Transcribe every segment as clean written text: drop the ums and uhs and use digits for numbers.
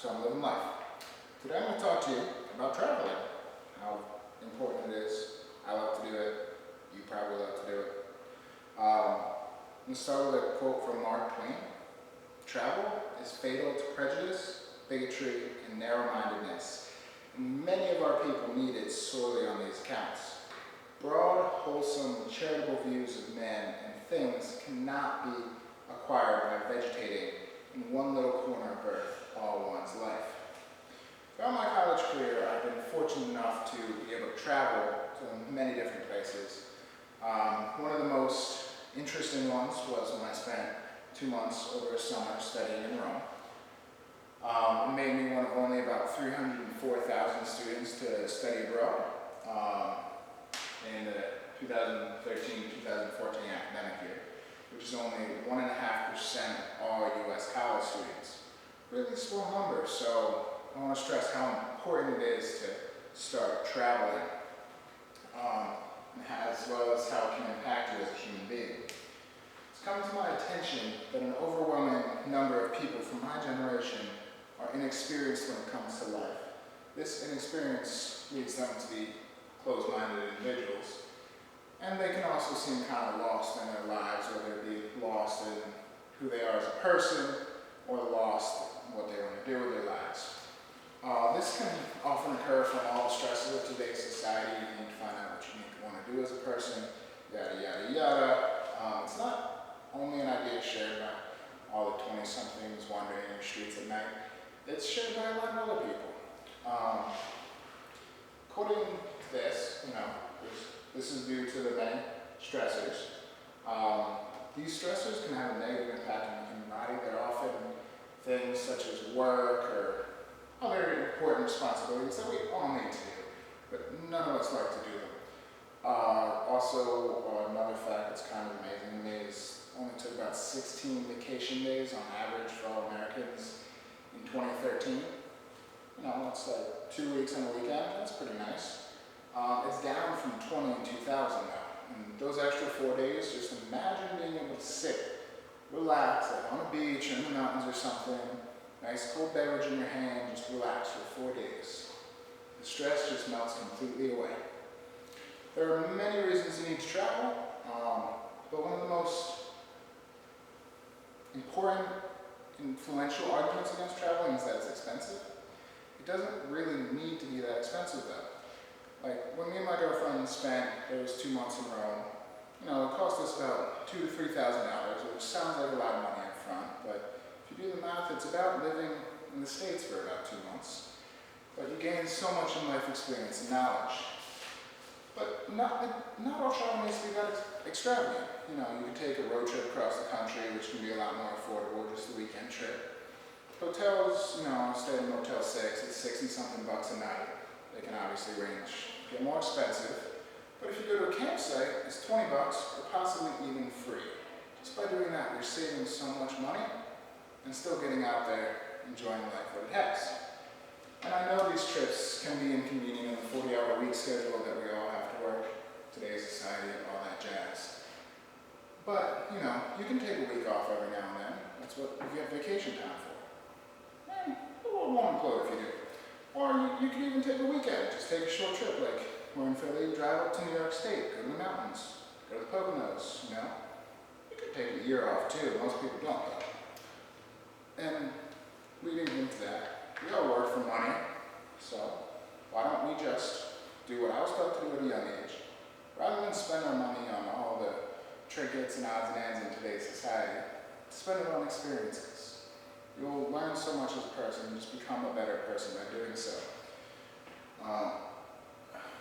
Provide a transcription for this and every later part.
so I'm living life. Today I'm going to talk to you about traveling, how important it is. I love to do it. You probably love to do it. I'm going to start with a quote from Mark Twain. Travel is fatal to prejudice, bigotry, and narrow-mindedness. And many of our people need it sorely on these accounts. Broad, wholesome, charitable views of men and things cannot be acquired by vegetating in one little corner of earth all one's life. Throughout my college career, I've been fortunate enough to be able to travel to many different places. One of the most interesting ones was when I spent 2 months over a summer studying in Rome. It made me one of only about 304,000 students to study abroad in the 2013-2014 academic year, which is only 1.5% of all U.S. college students. Really small number, so I want to stress how important it is to start traveling, as well as how it can impact you as a human being. It's come to my attention that an overwhelming number of people from my generation are inexperienced when it comes to life. This inexperience leads them to be closed-minded individuals, and they can also seem kind of lost in their lives, whether it be lost in who they are as a person or lost in what they want to do with their lives. This can often occur from all the stresses of today's society. You need to find out what you want to do as a person, yada, yada, yada. It's not only an idea shared by all the 20-somethings wandering in the streets at night. It's shared by a lot of other people. According to this, this is due to the many stressors. These stressors can have a negative impact on the human body. They're often things such as work or other important responsibilities that we all need to do, but none of us like to do them. Also, another fact that's kind of amazing to me is it only took about 16 vacation days on average for all Americans in 2013. It's like 2 weeks on a weekend. That's pretty nice. It's down from 20 in 2000 now. And those extra 4 days, just imagine being able to sit, relax, like on a beach or in the mountains or something, nice cold beverage in your hand, just relax for 4 days. The stress just melts completely away. There are many reasons you need to travel, but one of the most important, influential arguments against traveling is that it's expensive. It doesn't really need to be that expensive though. Like when me and my girlfriend spent those 2 months in Rome, it cost us about $2,000 to $3,000, which sounds like a lot of money up front, but if you do the math, it's about living in the States for about 2 months. But you gain so much in life experience and knowledge. But not all travel needs to be that extravagant. You can take a road trip across the country, which can be a lot more affordable, just a weekend trip. Hotels, I stayed in Motel 6, it's 60-something bucks a night. They can obviously get more expensive. But if you go to a campsite, it's 20 bucks or possibly even free. Just by doing that, you're saving so much money and still getting out there enjoying life what it has. And I know these trips can be inconvenient in the 40-hour week schedule that we all have to work, today's society, and all that jazz. But, you can take a week off every now and then. That's what you get vacation time for. And a little warm clothes if you do. Or you can even take a weekend, just take a short trip, like we're in Philly, drive up to New York State, go to the mountains, go to the Poconos, You could take a year off too, most people don't though. And leading into that, we all work for money, so why don't we just do what I was taught to do at a young age? Rather than spend our money on all the trinkets and odds and ends in today's society, spend it on experiences. You'll learn so much as a person and just become a better person by doing so.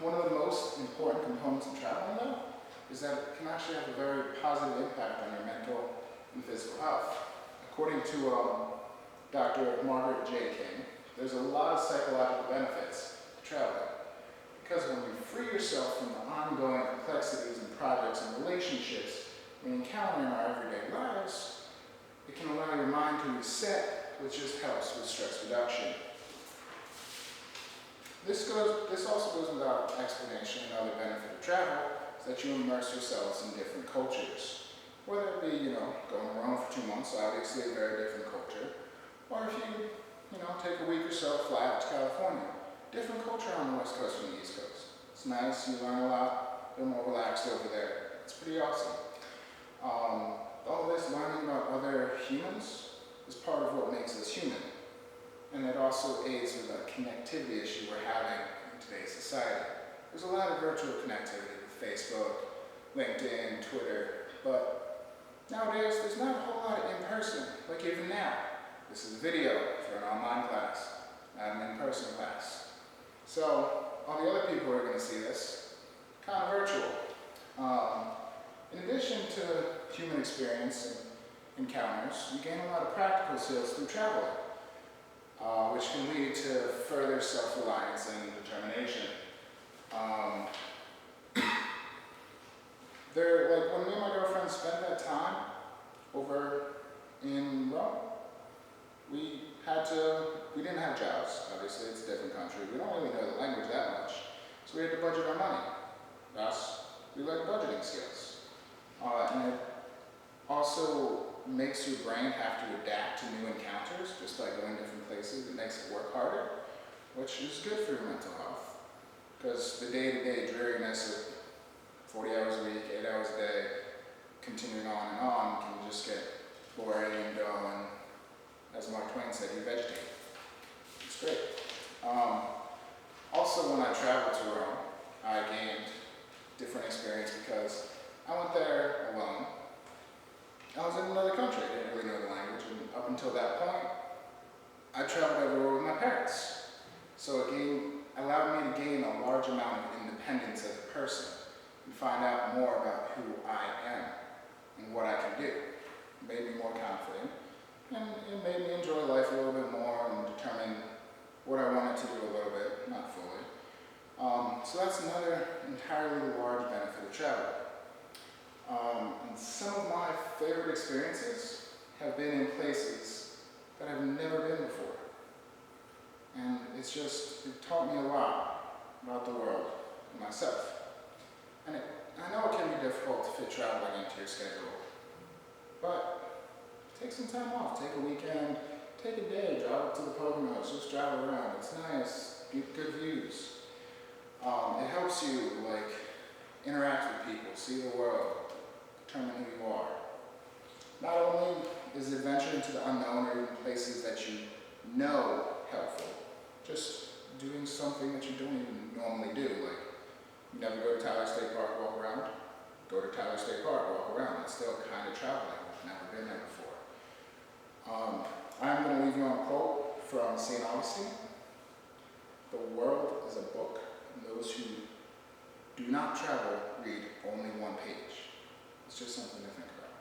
One of the most important components of traveling, though, is that it can actually have a very positive impact on your mental and physical health. According to Dr. Margaret J. King, there's a lot of psychological benefits to traveling. Because when you free yourself from the ongoing complexities and projects and relationships we encounter in our everyday lives, it can allow your mind to reset, which just helps with stress reduction. This also goes without explanation. Another benefit of travel is that you immerse yourselves in different cultures. Whether it be, going to Rome for 2 months, obviously a very different culture, or if you take a week or so, fly out to California. Different culture on the West Coast from the East Coast. It's nice, you learn a lot, they're more relaxed over there. It's pretty awesome. All this learning about other humans is part of what makes us human. And it also aids with the connectivity issue we're having in today's society. There's a lot of virtual connectivity with Facebook, LinkedIn, Twitter, but nowadays there's not a whole lot of in-person, like even now. This is a video for an online class, not an in-person class. So all the other people who are going to see this, kind of virtual. In addition to human experience and encounters, you gain a lot of practical skills through traveling, which can lead to further self-reliance and determination. When me and my girlfriend spent that time over in Rome, we didn't have jobs, obviously, it's a different country. We don't really know the language that much, so we had to budget our money. Thus, we learned budgeting skills. And it also makes your brain have to adapt to new encounters, just by going different places. It makes it work harder, which is good for your mental health. Because the day-to-day dreariness of 40 hours a week, 8 hours a day, continuing on can just get boring and dull, and as Mark Twain said, you vegetate. It's great. Also, when I traveled to Rome, I gained different experience because I went there alone. I was in another country, I didn't really know the language, and up until that point, I traveled everywhere with my parents. So it allowed me to gain a large amount of independence as a person and find out more about who I am and what I can do. It made me more confident, and it made me enjoy life a little bit more and determine what I wanted to do a little bit, not fully. So that's another entirely large benefit of travel. And some of my favorite experiences have been in places that I've never been before. And it taught me a lot about the world and myself. And I know it can be difficult to fit traveling into your schedule, but take some time off, take a weekend, take a day, drive up to the Poconos, just drive around. It's nice, get good views. It helps you interact with people, see the world, determine who you are. Not only is adventure into the unknown or even places that you know helpful, just doing something that you don't even normally do. Like, you never go to Tyler State Park, walk around. Go to Tyler State Park, walk around. It's still kind of traveling. I've never been there before. I'm going to leave you on a quote from St. Augustine. The world is a book, and those who do not travel read only one page. It's just something to think about.